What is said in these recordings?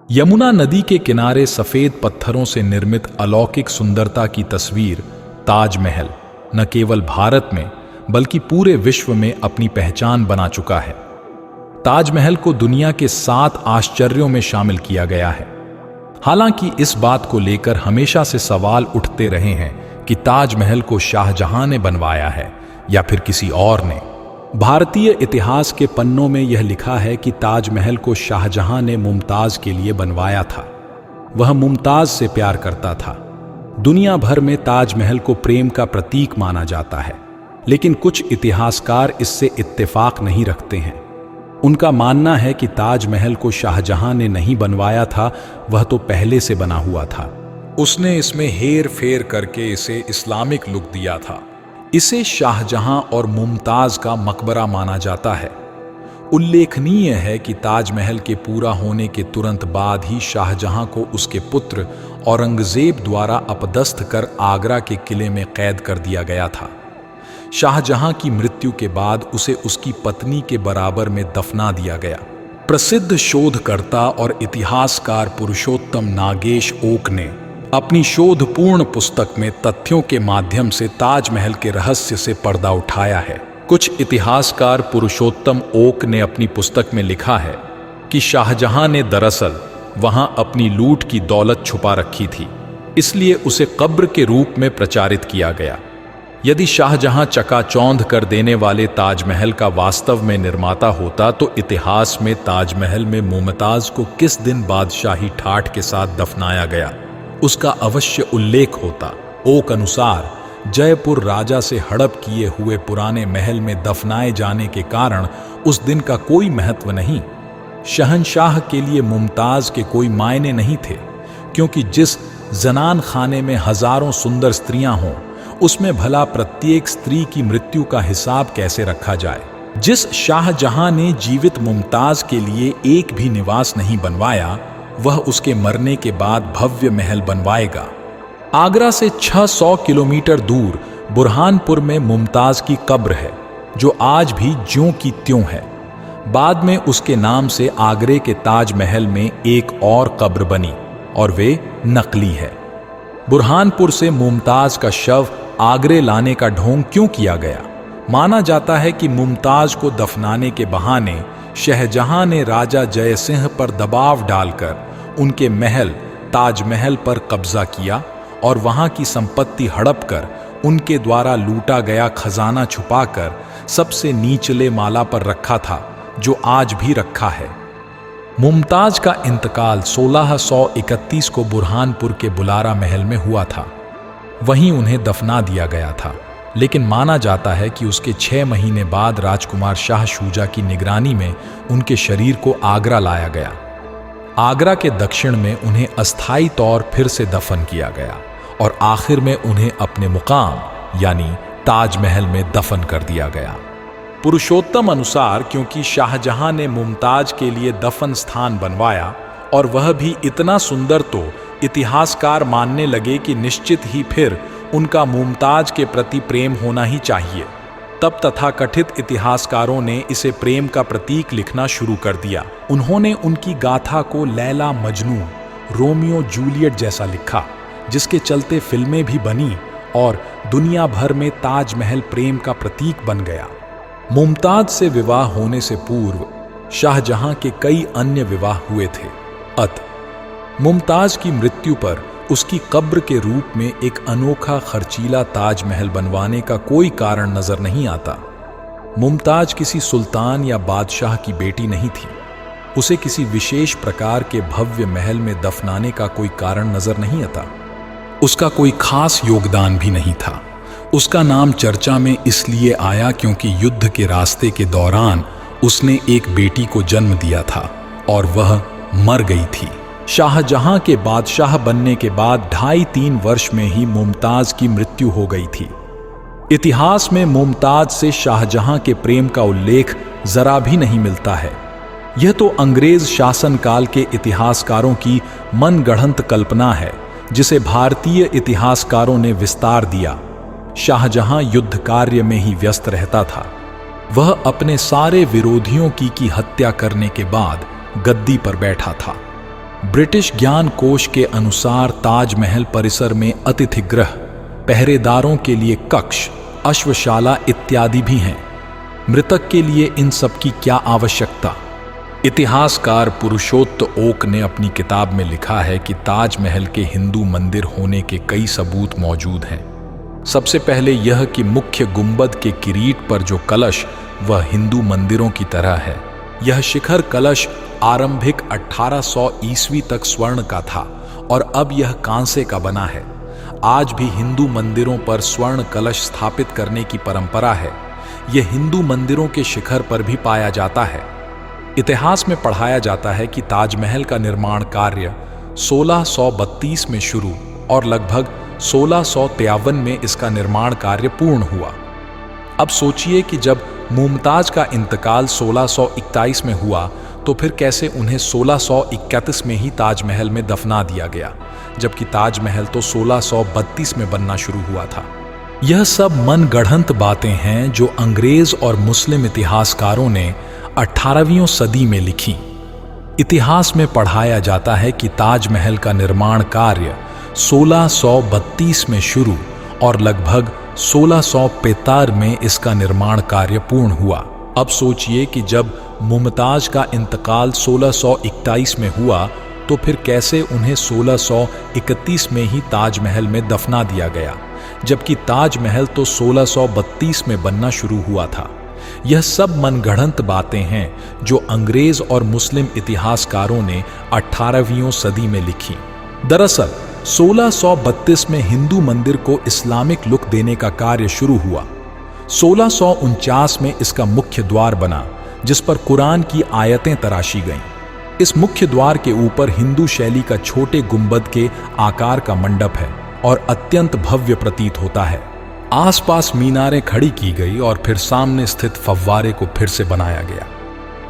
यमुना नदी के किनारे सफेद पत्थरों से निर्मित अलौकिक सुंदरता की तस्वीर ताजमहल न केवल भारत में बल्कि पूरे विश्व में अपनी पहचान बना चुका है। ताजमहल को दुनिया के 7 आश्चर्यों में शामिल किया गया है। हालांकि इस बात को लेकर हमेशा से सवाल उठते रहे हैं कि ताजमहल को शाहजहां ने बनवाया है या फिर किसी और ने। भारतीय इतिहास के पन्नों में यह लिखा है कि ताजमहल को शाहजहां ने मुमताज के लिए बनवाया था। वह मुमताज से प्यार करता था। दुनिया भर में ताजमहल को प्रेम का प्रतीक माना जाता है, लेकिन कुछ इतिहासकार इससे इत्तेफाक नहीं रखते हैं। उनका मानना है कि ताजमहल को शाहजहां ने नहीं बनवाया था, वह तो पहले से बना हुआ था। उसने इसमें हेर फेर करके इसे इस्लामिक लुक दिया था। इसे शाहजहां और मुमताज का मकबरा माना जाता है। उल्लेखनीय है कि ताजमहल के पूरा होने के तुरंत बाद ही शाहजहां को उसके पुत्र औरंगजेब द्वारा अपदस्थ कर आगरा के किले में कैद कर दिया गया था। शाहजहां की मृत्यु के बाद उसे उसकी पत्नी के बराबर में दफना दिया गया। प्रसिद्ध शोधकर्ता और इतिहासकार पुरुषोत्तम नागेश ओक ने अपनी शोधपूर्ण पुस्तक में तथ्यों के माध्यम से ताजमहल के रहस्य से पर्दा उठाया है। कुछ इतिहासकार पुरुषोत्तम ओक ने अपनी पुस्तक में लिखा है कि शाहजहां ने दरअसल वहां अपनी लूट की दौलत छुपा रखी थी, इसलिए उसे कब्र के रूप में प्रचारित किया गया। यदि शाहजहां चकाचौंध कर देने वाले ताजमहल का वास्तव में निर्माता होता तो इतिहास में ताजमहल में मुमताज को किस दिन बादशाही ठाठ के साथ दफनाया गया उसका अवश्य उल्लेख होता। ओक अनुसार जयपुर राजा से हड़प किए हुए पुराने महल में दफनाए जाने के कारण उस दिन का कोई महत्व नहीं। शहंशाह के लिए मुमताज के कोई मायने नहीं थे, क्योंकि जिस जनान खाने में हजारों सुंदर स्त्रियां हों उसमें भला प्रत्येक स्त्री की मृत्यु का हिसाब कैसे रखा जाए। जिस शाहजहां ने जीवित मुमताज के लिए एक भी निवास नहीं बनवाया, वह उसके मरने के बाद भव्य महल बनवाएगा। आगरा से 600 किलोमीटर दूर बुरहानपुर में मुमताज की कब्र है, जो आज भी ज्यों की त्यों है। बाद में उसके नाम से आगरे के ताजमहल में एक और कब्र बनी और वे नकली है। बुरहानपुर से मुमताज का शव आगरे लाने का ढोंग क्यों किया गया? माना जाता है कि मुमताज को दफनाने के बहाने शाहजहां ने राजा जय सिंह पर दबाव डालकर उनके महल ताजमहल पर कब्जा किया और वहां की संपत्ति हड़प कर उनके द्वारा लूटा गया खजाना छुपाकर सबसे नीचले माला पर रखा था, जो आज भी रखा है। मुमताज का इंतकाल 1631 को बुरहानपुर के बुलारा महल में हुआ था। वहीं उन्हें दफना दिया गया था, लेकिन माना जाता है कि उसके 6 महीने बाद राजकुमार शाह शूजा की निगरानी में उनके शरीर को आगरा लाया गया। आगरा के दक्षिण में उन्हें अस्थायी तौर फिर से दफन किया गया और आखिर में उन्हें अपने मुकाम यानी ताजमहल में दफन कर दिया गया। पुरुषोत्तम अनुसार क्योंकि शाहजहां ने मुमताज के लिए दफन स्थान बनवाया और वह भी इतना सुंदर, तो इतिहासकार मानने लगे कि निश्चित ही फिर उनका मुमताज के प्रति प्रेम होना ही चाहिए। तब तथाकथित इतिहासकारों ने इसे प्रेम का प्रतीक लिखना शुरू कर दिया। उन्होंने उनकी गाथा को लैला मजनू, रोमियो जूलियट जैसा लिखा, जिसके चलते फिल्में भी बनी और दुनिया भर में ताजमहल प्रेम का प्रतीक बन गया। मुमताज से विवाह होने से पूर्व शाहजहां के कई अन्य विवाह हुए थे। मुमताज की मृत्यु पर उसकी कब्र के रूप में एक अनोखा खर्चीला ताजमहल बनवाने का कोई कारण नजर नहीं आता। मुमताज किसी सुल्तान या बादशाह की बेटी नहीं थी। उसे किसी विशेष प्रकार के भव्य महल में दफनाने का कोई कारण नजर नहीं आता। उसका कोई खास योगदान भी नहीं था। उसका नाम चर्चा में इसलिए आया क्योंकि युद्ध के रास्ते के दौरान उसने एक बेटी को जन्म दिया था और वह मर गई थी। शाहजहां के बादशाह बनने के बाद 2.5-3 वर्ष में ही मुमताज की मृत्यु हो गई थी। इतिहास में मुमताज से शाहजहां के प्रेम का उल्लेख जरा भी नहीं मिलता है। यह तो अंग्रेज शासनकाल के इतिहासकारों की मनगढ़ंत कल्पना है, जिसे भारतीय इतिहासकारों ने विस्तार दिया। शाहजहां युद्ध कार्य में ही व्यस्त रहता था। वह अपने सारे विरोधियों की हत्या करने के बाद गद्दी पर बैठा था। ब्रिटिश ज्ञान कोश के अनुसार ताजमहल परिसर में अतिथिगृह, पहरेदारों के लिए कक्ष, अश्वशाला इत्यादि भी हैं। मृतक के लिए इन सब की क्या आवश्यकता? इतिहासकार पुरुषोत्त ओक ने अपनी किताब में लिखा है कि ताजमहल के हिंदू मंदिर होने के कई सबूत मौजूद हैं। सबसे पहले यह कि मुख्य गुंबद के किरीट पर जो कलश वह हिंदू मंदिरों की तरह है। यह शिखर कलश आरंभिक 1800 ईस्वी तक स्वर्ण का था और अब यह कांसे का बना है। आज भी हिंदू मंदिरों पर स्वर्ण कलश स्थापित करने की परंपरा है। यह हिंदू मंदिरों के शिखर पर भी पाया जाता है। इतिहास में पढ़ाया जाता है कि ताजमहल का निर्माण कार्य 1632 में शुरू और लगभग 1653 में इसका निर्माण कार्य पूर्ण हुआ। अब सोचिए कि जब मुमताज का इंतकाल 1641 में हुआ तो फिर कैसे उन्हें 1631 में ही ताजमहल में दफना दिया गया, जबकि ताजमहल तो 1632 में बनना शुरू हुआ था। यह सब मनगढ़ंत बातें हैं जो अंग्रेज और मुस्लिम इतिहासकारों ने 18वीं सदी में लिखी। इतिहास में पढ़ाया जाता है कि ताजमहल का निर्माण कार्य 1632 में शुरू और लगभग 1645 में इसका निर्माण कार्य पूर्ण हुआ। अब सोचिए कि जब मुमताज का इंतकाल 1641 में हुआ तो फिर कैसे उन्हें 1631 में ही ताजमहल में दफना दिया गया, जबकि ताजमहल तो 1632 में बनना शुरू हुआ था। यह सब मनगढ़ंत बातें हैं जो अंग्रेज और मुस्लिम इतिहासकारों ने 18वीं सदी में लिखी। दरअसल 1632 में हिंदू मंदिर को इस्लामिक लुक देने का कार्य शुरू हुआ। 1649 में इसका मुख्य द्वार बना, जिस पर कुरान की आयतें तराशी गईं। इस मुख्य द्वार के ऊपर हिंदू शैली का छोटे गुंबद के आकार का मंडप है और अत्यंत भव्य प्रतीत होता है। आसपास मीनारें खड़ी की गई और फिर सामने स्थित फव्वारे को फिर से बनाया गया।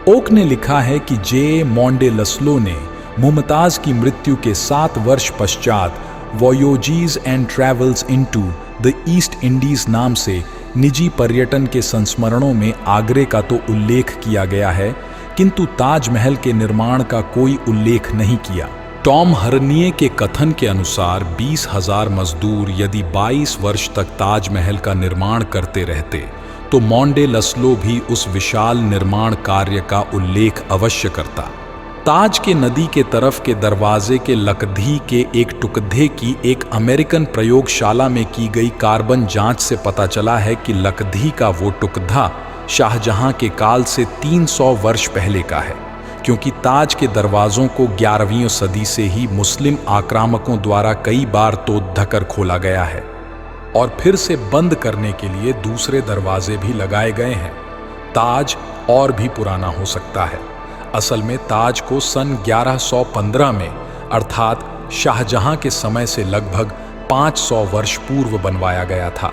ओक ने लिखा है कि जे मोंडेलसलो ने मुमताज की मृत्यु के 7 वर्ष पश्चात voyages and travels into the East Indies नाम से निजी पर्यटन के संस्मरणों में आगरे का तो उल्लेख किया गया है, किंतु ताजमहल के निर्माण का कोई उल्लेख नहीं किया। टॉम हर्निए के कथन के अनुसार 20,000 मजदूर यदि 22 वर्ष तक ताजमहल का निर्माण करते रहते तो मोंडेलसलो भी उस विशाल निर्माण कार्य का उल्लेख अवश्य करता। ताज के नदी के तरफ के दरवाजे के लकधी के एक टुकड़े की एक अमेरिकन प्रयोगशाला में की गई कार्बन जांच से पता चला है कि लकधी का वो टुकड़ा शाहजहां के काल से 300 वर्ष पहले का है, क्योंकि ताज के दरवाजों को 11वीं सदी से ही मुस्लिम आक्रामकों द्वारा कई बार तोड़ धकर खोला गया है और फिर से बंद करने के लिए दूसरे दरवाजे भी लगाए गए हैं। ताज और भी पुराना हो सकता है। असल में ताज को सन 1115 में अर्थात शाहजहां के समय से लगभग 500 वर्ष पूर्व बनवाया गया था।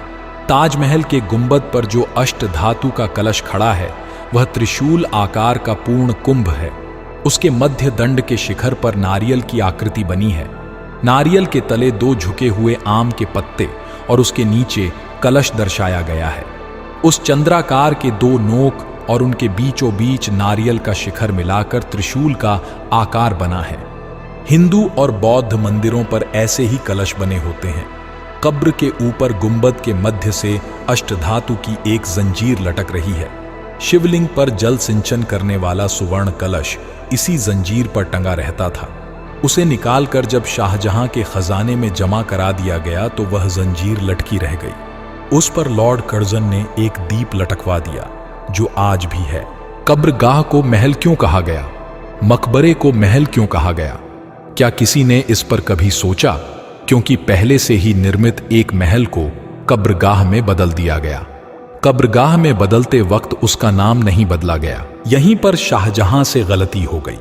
ताजमहल के गुंबद पर जो अष्ट धातु का कलश खड़ा है वह त्रिशूल आकार का पूर्ण कुंभ है। उसके मध्य दंड के शिखर पर नारियल की आकृति बनी है। नारियल के तले 2 झुके हुए आम के पत्ते और उसके नीचे कलश दर्शाया गया है। उस चंद्राकार के 2 नोक और उनके बीचों बीच नारियल का शिखर मिलाकर त्रिशूल का आकार बना है। हिंदू और बौद्ध मंदिरों पर ऐसे ही कलश बने होते हैं। कब्र के ऊपर गुंबद के मध्य से अष्टधातु की एक जंजीर लटक रही है। शिवलिंग पर जल सिंचन करने वाला सुवर्ण कलश इसी जंजीर पर टंगा रहता था। उसे निकालकर जब शाहजहां के खजाने में जमा करा दिया गया तो वह जंजीर लटकी रह गई। उस पर लॉर्ड कर्जन ने एक दीप लटकवा दिया जो आज भी है। कब्रगाह को महल क्यों कहा गया? मकबरे को महल क्यों कहा गया? क्या किसी ने इस पर कभी सोचा? क्योंकि पहले से ही निर्मित एक महल को कब्रगाह में बदल दिया गया। कब्रगाह में बदलते वक्त उसका नाम नहीं बदला गया। यहीं पर शाहजहां से गलती हो गई।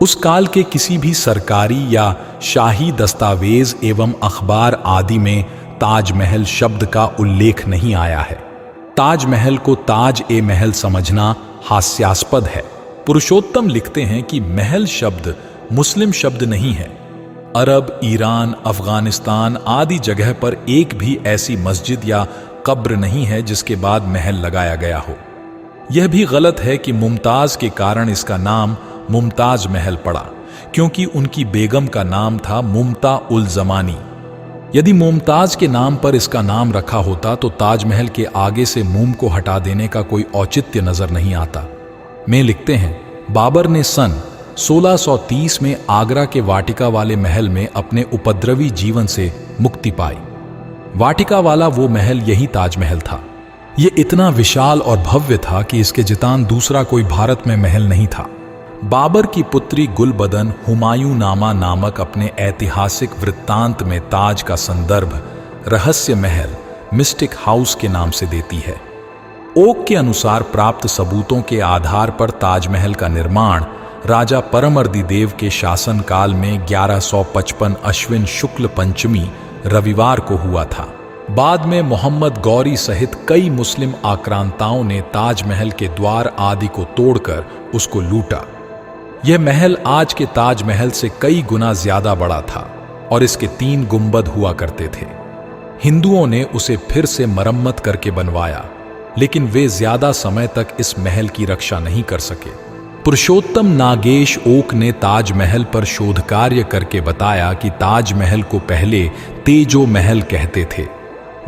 उस काल के किसी भी सरकारी या शाही दस्तावेज एवं अखबार आदि में ताजमहल शब्द का उल्लेख नहीं आया है। ताजमहल को ताज ए महल समझना हास्यास्पद है। पुरुषोत्तम लिखते हैं कि महल शब्द मुस्लिम शब्द नहीं है। अरब, ईरान, अफगानिस्तान आदि जगह पर एक भी ऐसी मस्जिद या कब्र नहीं है जिसके बाद महल लगाया गया हो। यह भी गलत है कि मुमताज के कारण इसका नाम मुमताज महल पड़ा, क्योंकि उनकी बेगम का नाम था मुमता उल जमानी। यदि मुमताज के नाम पर इसका नाम रखा होता तो ताजमहल के आगे से मुम को हटा देने का कोई औचित्य नजर नहीं आता। में लिखते हैं, बाबर ने सन 1630 में आगरा के वाटिका वाले महल में अपने उपद्रवी जीवन से मुक्ति पाई। वाटिका वाला वो महल यही ताजमहल था। ये इतना विशाल और भव्य था कि इसके जितान दूसरा कोई भारत में महल नहीं था। बाबर की पुत्री गुलबदन हुमायूं नामा नामक अपने ऐतिहासिक वृत्तांत में ताज का संदर्भ रहस्य महल मिस्टिक हाउस के नाम से देती है। ओक के अनुसार प्राप्त सबूतों के आधार पर ताजमहल का निर्माण राजा परमर्दिदेव के शासनकाल में 1155 अश्विन शुक्ल पंचमी रविवार को हुआ था। बाद में मोहम्मद गौरी सहित कई मुस्लिम आक्रांताओं ने ताजमहल के द्वार आदि को तोड़कर उसको लूटा। यह महल आज के ताजमहल से कई गुना ज्यादा बड़ा था और इसके 3 गुंबद हुआ करते थे। हिंदुओं ने उसे फिर से मरम्मत करके बनवाया, लेकिन वे ज्यादा समय तक इस महल की रक्षा नहीं कर सके। पुरुषोत्तम नागेश ओक ने ताजमहल पर शोध कार्य करके बताया कि ताजमहल को पहले तेजो महल कहते थे।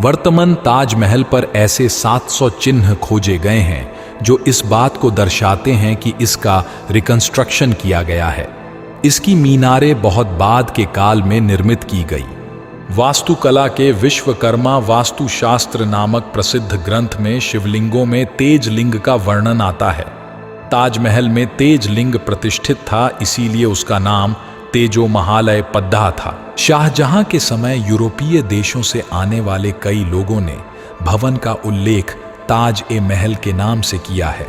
वर्तमान ताजमहल पर ऐसे 700 चिन्ह खोजे गए हैं जो इस बात को दर्शाते हैं कि इसका रिकंस्ट्रक्शन किया गया है। इसकी मीनारें बहुत बाद के काल में निर्मित की गई। वास्तुकला के विश्वकर्मा वास्तुशास्त्र नामक प्रसिद्ध ग्रंथ में शिवलिंगों में तेज लिंग का वर्णन आता है। ताजमहल में तेज लिंग प्रतिष्ठित था, इसीलिए उसका नाम तेजो महालय पद्दा था। शाहजहां के समय यूरोपीय देशों से आने वाले कई लोगों ने भवन का उल्लेख ताज ए महल के नाम से किया है,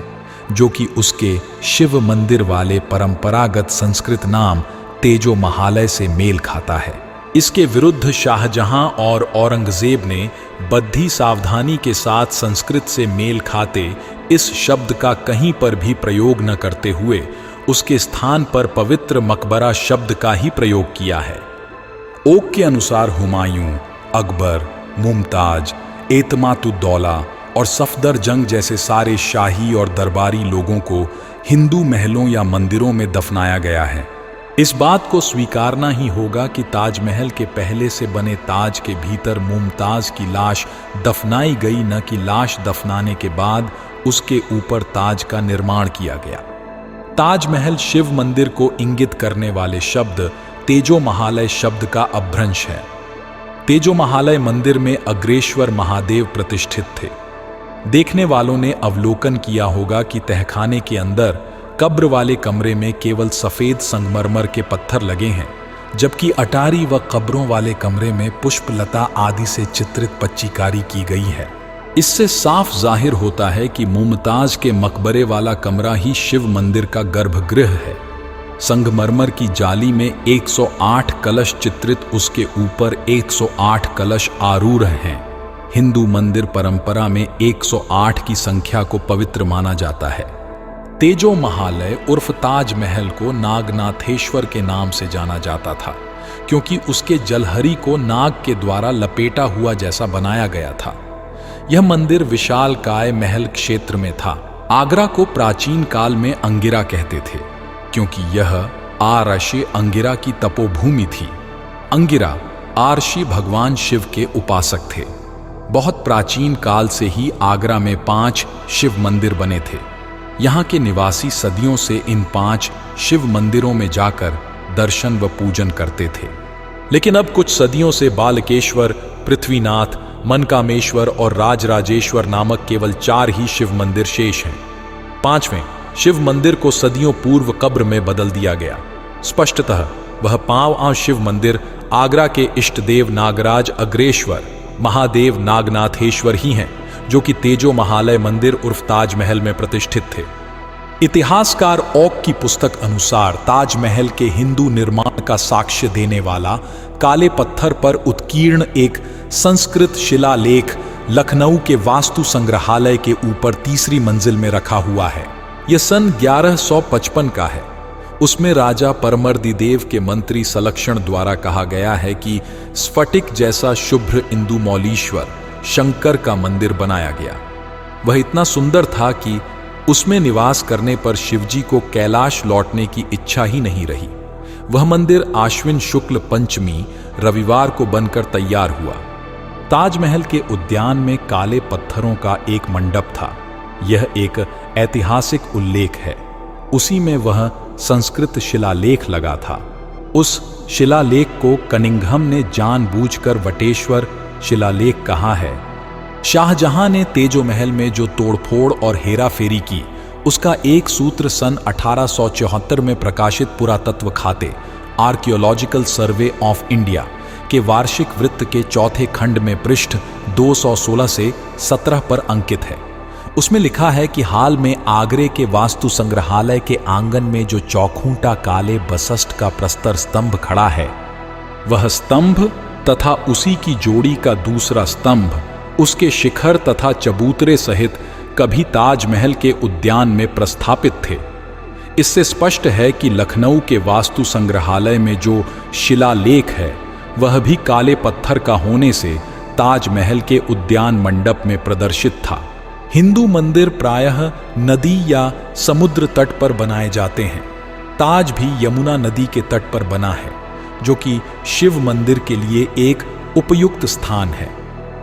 जो कि उसके शिव मंदिर वाले परंपरागत संस्कृत नाम तेजो महालय से मेल खाता है। इसके विरुद्ध शाहजहां और औरंगजेब ने बद्धी सावधानी के साथ संस्कृत से मेल खाते इस शब्द का कहीं पर भी प्रयोग न करते हुए उसके स्थान पर पवित्र मकबरा शब्द का ही प्रयोग किया है। ओक के अनुसार हुमायूं, अकबर, मुमताज, एतमातुद्दौला और सफदरजंग जैसे सारे शाही और दरबारी लोगों को हिंदू महलों या मंदिरों में दफनाया गया है। इस बात को स्वीकारना ही होगा कि ताजमहल के पहले से बने ताज के भीतर मुमताज की लाश दफनाई गई, न कि लाश दफनाने के बाद उसके ऊपर ताज का निर्माण किया गया। ताजमहल शिव मंदिर को इंगित करने वाले शब्द तेजो महालय शब्द का अपभ्रंश है। तेजो महालय मंदिर में अग्रेश्वर महादेव प्रतिष्ठित थे। देखने वालों ने अवलोकन किया होगा कि तहखाने के अंदर कब्र वाले कमरे में केवल सफेद संगमरमर के पत्थर लगे हैं, जबकि अटारी व कब्रों वाले कमरे में पुष्पलता आदि से चित्रित पच्चीकारी की गई है। इससे साफ जाहिर होता है कि मुमताज के मकबरे वाला कमरा ही शिव मंदिर का गर्भगृह है। संगमरमर की जाली में 108 कलश चित्रित, उसके ऊपर 108 कलश आरूढ़ हैं। हिंदू मंदिर परंपरा में 108 की संख्या को पवित्र माना जाता है। तेजो महालय उर्फ ताजमहल को नागनाथेश्वर के नाम से जाना जाता था, क्योंकि उसके जलहरी को नाग के द्वारा लपेटा हुआ जैसा बनाया गया था। यह मंदिर विशालकाय महल क्षेत्र में था। आगरा को प्राचीन काल में अंगिरा कहते थे, क्योंकि यह आरषि अंगिरा की तपोभूमि थी। अंगिरा आरषि भगवान शिव के उपासक थे। बहुत प्राचीन काल से ही आगरा में 5 शिव मंदिर बने थे। यहाँ के निवासी सदियों से इन 5 शिव मंदिरों में जाकर दर्शन व पूजन करते थे। लेकिन अब कुछ सदियों से बालकेश्वर, पृथ्वीनाथ, मनकामेश्वर और राजराजेश्वर नामक केवल 4 ही शिव मंदिर शेष हैं। 5वें शिव मंदिर को सदियों पूर्व कब्र में बदल दिया गया। स्पष्टतः वह 5वां शिव मंदिर आगरा के इष्टदेव नागराज अग्रेश्वर महादेव नागनाथेश्वर ही हैं, जो कि तेजो महालय मंदिर उर्फ ताजमहल में प्रतिष्ठित थे। इतिहासकार ओक की पुस्तक अनुसार ताजमहल के हिंदू निर्माण का साक्ष्य देने वाला काले पत्थर पर उत्कीर्ण एक संस्कृत शिलालेख लखनऊ के वास्तु संग्रहालय के ऊपर 3री मंजिल में रखा हुआ है। यह सन 1155 का है। उसमें राजा परमर्दिदेव के मंत्री सलक्षण द्वारा कहा गया है कि स्फटिक जैसा शुभ्र इंदुमौलीश्वर शंकर का मंदिर बनाया गया। वह इतना सुंदर था कि उसमें निवास करने पर शिवजी को कैलाश लौटने की इच्छा ही नहीं रही। वह मंदिर आश्विन शुक्ल पंचमी रविवार को बनकर तैयार हुआ। ताजमहल के उद्यान में काले पत्थरों का एक मंडप था। यह एक ऐतिहासिक उल्लेख है। उसी में वह संस्कृत शिलालेख लगा था। उस शिलालेख को कनिंघम ने जानबूझकर वटेश्वर शिलालेख कहा है। शाहजहां ने तेजोमहल में जो तोड़फोड़ और हेराफेरी की, उसका एक सूत्र सन 1874 में प्रकाशित पुरातत्व खाते आर्कियोलॉजिकल सर्वे ऑफ इंडिया के वार्षिक वृत्त के चौथे खंड में पृष्ठ 216 से 17 पर अंकित है। उसमें लिखा है कि हाल में आगरे के वास्तु संग्रहालय के आंगन में जो चौखूंटा काले बसष्ट का प्रस्तर स्तंभ खड़ा है, वह स्तंभ तथा उसी की जोड़ी का दूसरा स्तंभ उसके शिखर तथा चबूतरे सहित कभी ताजमहल के उद्यान में प्रस्थापित थे। इससे स्पष्ट है कि लखनऊ के वास्तु संग्रहालय में जो शिलालेख है वह भी काले पत्थर का होने से ताजमहल के उद्यान मंडप में प्रदर्शित था। हिंदू मंदिर प्रायः नदी या समुद्र तट पर बनाए जाते हैं। ताज भी यमुना नदी के तट पर बना है, जो कि शिव मंदिर के लिए एक उपयुक्त स्थान है।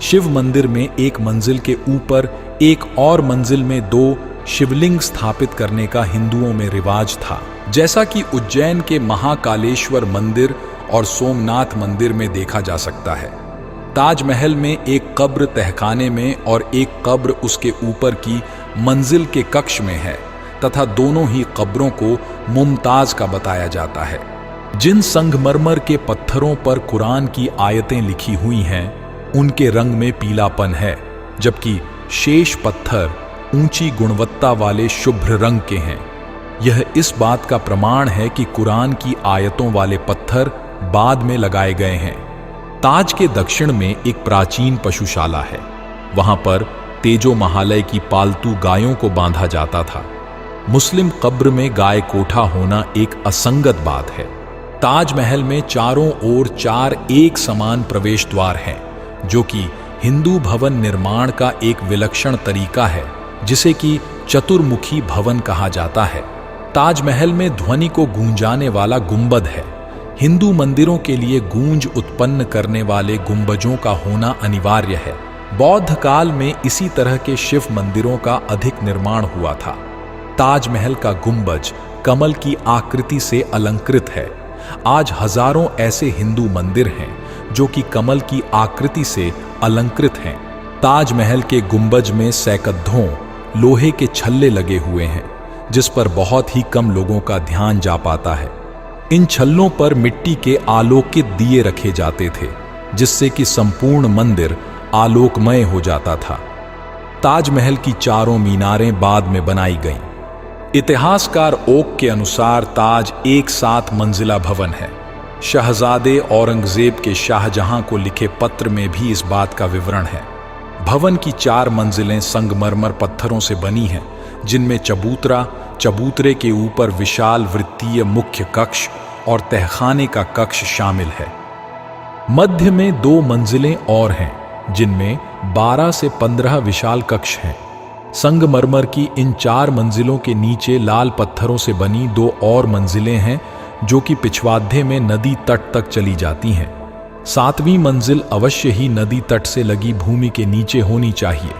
शिव मंदिर में एक मंजिल के ऊपर एक और मंजिल में 2 शिवलिंग स्थापित करने का हिंदुओं में रिवाज था, जैसा कि उज्जैन के महाकालेश्वर मंदिर और सोमनाथ मंदिर में देखा जा सकता है। ताजमहल में एक कब्र तहखाने में और एक कब्र उसके ऊपर की मंजिल के कक्ष में है तथा दोनों ही कब्रों को मुमताज का बताया जाता है। जिन संगमरमर के पत्थरों पर कुरान की आयतें लिखी हुई हैं, उनके रंग में पीलापन है, जबकि शेष पत्थर ऊंची गुणवत्ता वाले शुभ्र रंग के हैं। यह इस बात का प्रमाण है कि कुरान की आयतों वाले पत्थर बाद में लगाए गए हैं। ताज के दक्षिण में एक प्राचीन पशुशाला है। वहां पर तेजो महालय की पालतू गायों को बांधा जाता था। मुस्लिम कब्र में गाय कोठा होना एक असंगत बात है। ताजमहल में चारों ओर 4 एक समान प्रवेश द्वार हैं, जो कि हिंदू भवन निर्माण का एक विलक्षण तरीका है, जिसे कि चतुर्मुखी भवन कहा जाता है। ताजमहल में ध्वनि को गूंजाने वाला गुंबद है। हिंदू मंदिरों के लिए गूंज उत्पन्न करने वाले गुंबजों का होना अनिवार्य है। बौद्ध काल में इसी तरह के शिव मंदिरों का अधिक निर्माण हुआ था। ताजमहल का गुंबज कमल की आकृति से अलंकृत है। आज हजारों ऐसे हिंदू मंदिर हैं जो कि कमल की आकृति से अलंकृत हैं। ताजमहल के गुंबज में सैकड़ों लोहे के छल्ले लगे हुए हैं, जिस पर बहुत ही कम लोगों का ध्यान जा पाता है। इन छल्लों पर मिट्टी के आलोकित दिए रखे जाते थे, जिससे कि संपूर्ण मंदिर आलोकमय हो जाता था। ताजमहल की चारों मीनारें बाद में बनाई गईं। इतिहासकार ओक के अनुसार ताज एक 7 मंजिला भवन है। शहजादे औरंगजेब के शाहजहां को लिखे पत्र में भी इस बात का विवरण है। भवन की 4 मंजिलें संगमरमर पत्थरों से बनी हैं, जिनमें चबूतरा, चबूतरे के ऊपर विशाल वृत्तीय मुख्य कक्ष और तहखाने का कक्ष शामिल है। मध्य में 2 मंजिलें और हैं, जिनमें 12 से 15 विशाल कक्ष हैं। संगमरमर की इन 4 मंजिलों के नीचे लाल पत्थरों से बनी 2 और मंजिलें हैं, जो कि पिछवाड़े में नदी तट तक चली जाती हैं। 7वीं मंजिल अवश्य ही नदी तट से लगी भूमि के नीचे होनी चाहिए,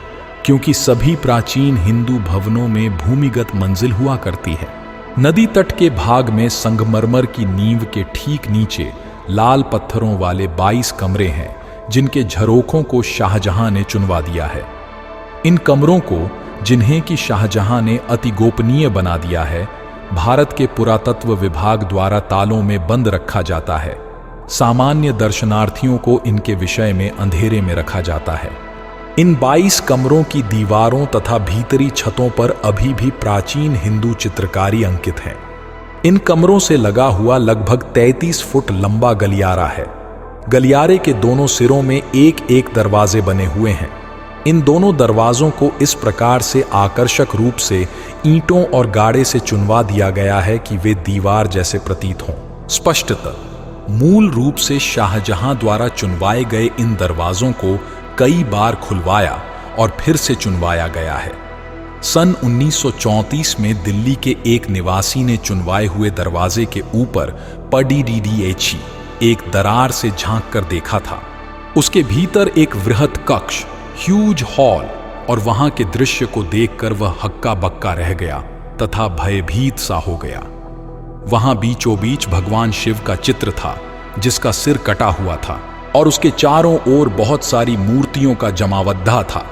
क्योंकि सभी प्राचीन हिंदू भवनों में भूमिगत मंजिल हुआ करती है। नदी तट के भाग में संगमरमर की नींव के ठीक नीचे लाल पत्थरों वाले 22 कमरे हैं, जिनके झरोखों को शाहजहां ने चुनवा दिया है। इन कमरों को, जिन्हें कि शाहजहां ने अति गोपनीय बना दिया है, भारत के पुरातत्व विभाग द्वारा तालों में बंद रखा जाता है। सामान्य दर्शनार्थियों को इनके विषय में अंधेरे में रखा जाता है। इन 22 कमरों की दीवारों तथा भीतरी छतों पर अभी भी प्राचीन हिंदू चित्रकारी अंकित है। इन कमरों से लगा हुआ लगभग 33 फुट लंबा गलियारा है। गलियारे के दोनों सिरों में एक दरवाजे बने हुए हैं। इन दोनों दरवाजों को इस प्रकार से आकर्षक रूप से ईंटों और गाड़े से चुनवा दिया गया है कि वे दीवार जैसे प्रतीत हों। स्पष्टतः मूल रूप से शाहजहां द्वारा चुनवाए गए इन दरवाजों को कई बार खुलवाया और फिर से चुनवाया गया है। सन 1934 में दिल्ली के एक निवासी ने चुनवाए हुए दरवाजे के ऊपर पडीडीडीएची एक दरार से झांक कर देखा था। उसके भीतर एक वृहत कक्ष, ह्यूज हॉल, और वहां के दृश्य को देखकर वह हक्का बक्का रह गया तथा भयभीत सा हो गया। वहां बीचों बीच भगवान शिव का चित्र था जिसका सिर कटा हुआ था और उसके चारों ओर बहुत सारी मूर्तियों का जमावद्दा था।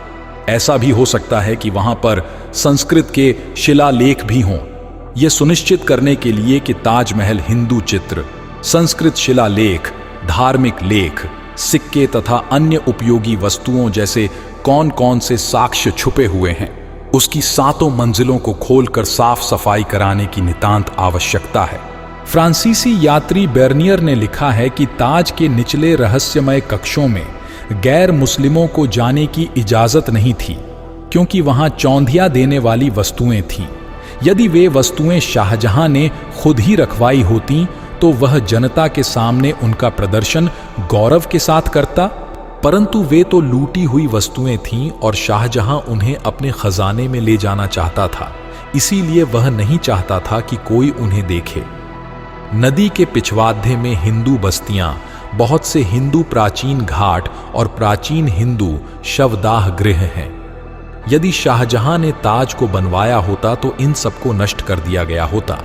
ऐसा भी हो सकता है कि वहां पर संस्कृत के शिलालेख भी हों। यह सुनिश्चित करने के लिए कि ताजमहल हिंदू चित्र, संस्कृत शिलालेख, धार्मिक लेख, सिक्के तथा अन्य उपयोगी वस्तुओं जैसे कौन कौन से साक्ष्य छुपे हुए हैं, उसकी 7 मंजिलों को खोलकर साफ सफाई कराने की नितांत आवश्यकता है। फ्रांसीसी यात्री बेर्नियर ने लिखा है कि ताज के निचले रहस्यमय कक्षों में गैर मुस्लिमों को जाने की इजाजत नहीं थी, क्योंकि वहां चौंधिया देने वाली वस्तुएं थीं। यदि वे वस्तुएं शाहजहां ने खुद ही रखवाई होती तो वह जनता के सामने उनका प्रदर्शन गौरव के साथ करता, परंतु वे तो लूटी हुई वस्तुएं थीं और शाहजहां उन्हें अपने खजाने में ले जाना चाहता था। इसीलिए वह नहीं चाहता था कि कोई उन्हें देखे। नदी के पिछवाड़े में हिंदू बस्तियां, बहुत से हिंदू प्राचीन घाट और प्राचीन हिंदू शवदाह गृह हैं। यदि शाहजहां ने ताज को बनवाया होता तो इन सबको नष्ट कर दिया गया होता।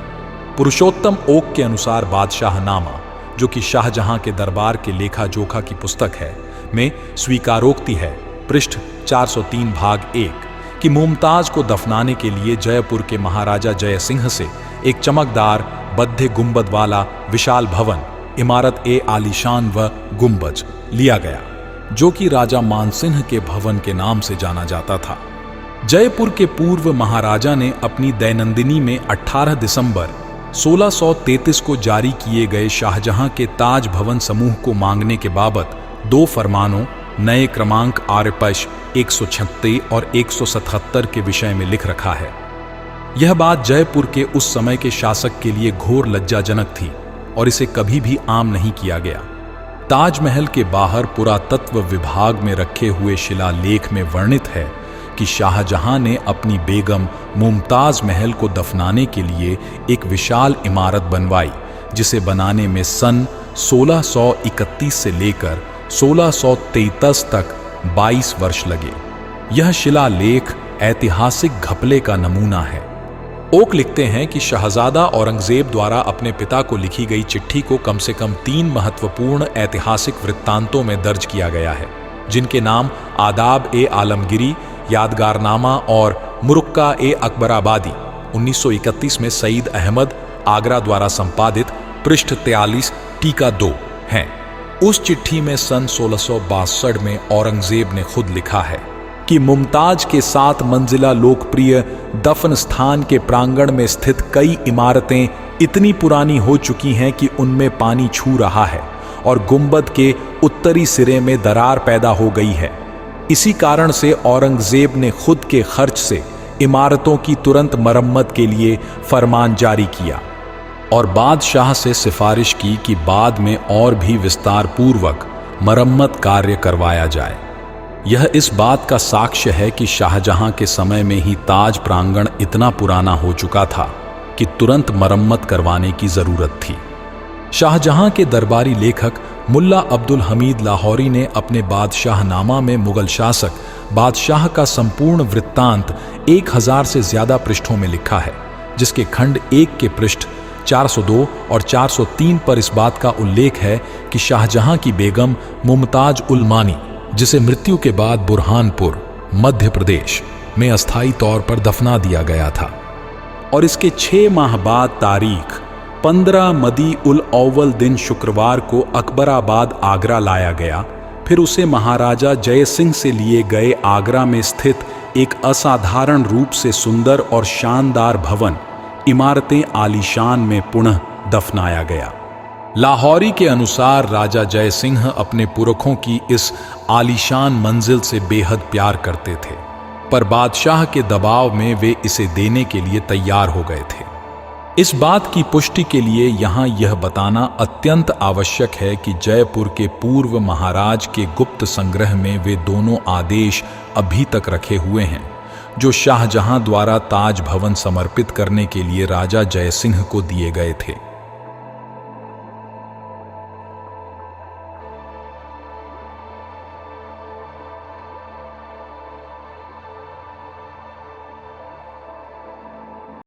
पुरुषोत्तम ओक के अनुसार बादशाहनामा, जो कि शाहजहां के दरबार के लेखा जोखा की पुस्तक है, में स्वीकारोक्ति है, पृष्ठ 403 भाग 1, कि मुमताज को दफनाने के लिए जयपुर के महाराजा जय सिंह से एक चमकदार बद्ध गुंबद वाला विशाल भवन, इमारत आलीशान व गुंबज लिया गया, जो कि राजा मानसिंह के भवन के नाम से जाना जाता था। जयपुर के पूर्व महाराजा ने अपनी दैनंदिनी में 18 दिसंबर 1633 को जारी किए गए शाहजहां के ताज भवन समूह को मांगने के बाबत 2 फरमानों, नए क्रमांक आरपश 136 और 177 के विषय में लिख रखा है। यह बात जयपुर के उस समय के शासक के लिए घोर लज्जाजनक थी और इसे कभी भी आम नहीं किया गया। ताजमहल के बाहर पुरातत्व विभाग में रखे हुए शिलालेख में वर्णित है कि शाहजहां ने अपनी बेगम मुमताज महल को दफनाने के लिए एक विशाल इमारत बनवाई, जिसे बनाने में सन 1631 से लेकर 1633 तक 22 वर्ष लगे। यह शिलालेख ऐतिहासिक घपले का नमूना है। ओक लिखते हैं कि शहजादा औरंगजेब द्वारा अपने पिता को लिखी गई चिट्ठी को कम से कम 3 महत्वपूर्ण ऐतिहासिक वृत्तांतों में दर्ज किया गया है, जिनके नाम आदाब-ए-आलमगिरी, यादगारनामा और मुरुक्का-ए-अकबराबादी 1931 में सईद अहमद आगरा द्वारा संपादित, पृष्ठ 43 टीका 2 हैं। उस चिट्ठी में सन 1662 में औरंगजेब ने खुद लिखा है कि मुमताज के 7 मंजिला लोकप्रिय दफन स्थान के प्रांगण में स्थित कई इमारतें इतनी पुरानी हो चुकी हैं कि उनमें पानी छू रहा है और गुंबद के उत्तरी सिरे में दरार पैदा हो गई है। इसी कारण से औरंगजेब ने खुद के खर्च से इमारतों की तुरंत मरम्मत के लिए फरमान जारी किया और बादशाह से सिफारिश की कि बाद में और भी विस्तार पूर्वक मरम्मत कार्य करवाया जाए। यह इस बात का साक्ष्य है कि शाहजहां के समय में ही ताज प्रांगण इतना पुराना हो चुका था कि तुरंत मरम्मत करवाने की जरूरत थी। शाहजहां के दरबारी लेखक मुल्ला अब्दुल हमीद लाहौरी ने अपने बादशाहनामा में मुगल शासक बादशाह का संपूर्ण वृत्तांत 1000 से ज्यादा पृष्ठों में लिखा है, जिसके खंड 1 के पृष्ठ 402 और 403 पर इस बात का उल्लेख है कि शाहजहां की बेगम मुमताज उल मानी, जिसे मृत्यु के बाद बुरहानपुर, मध्य प्रदेश में अस्थायी तौर पर दफना दिया गया था और इसके 6 माह बाद तारीख 15 मदी उल अव्वल दिन शुक्रवार को अकबराबाद आगरा लाया गया। फिर उसे महाराजा जय सिंह से लिए गए आगरा में स्थित एक असाधारण रूप से सुंदर और शानदार भवन, इमारतें आलीशान में पुनः दफनाया गया। लाहौरी के अनुसार राजा जय सिंह अपने पुरखों की इस आलीशान मंजिल से बेहद प्यार करते थे, पर बादशाह के दबाव में वे इसे देने के लिए तैयार हो गए थे। इस बात की पुष्टि के लिए यहाँ यह बताना अत्यंत आवश्यक है कि जयपुर के पूर्व महाराज के गुप्त संग्रह में वे दोनों आदेश अभी तक रखे हुए हैं, जो शाहजहां द्वारा ताज भवन समर्पित करने के लिए राजा जयसिंह को दिए गए थे।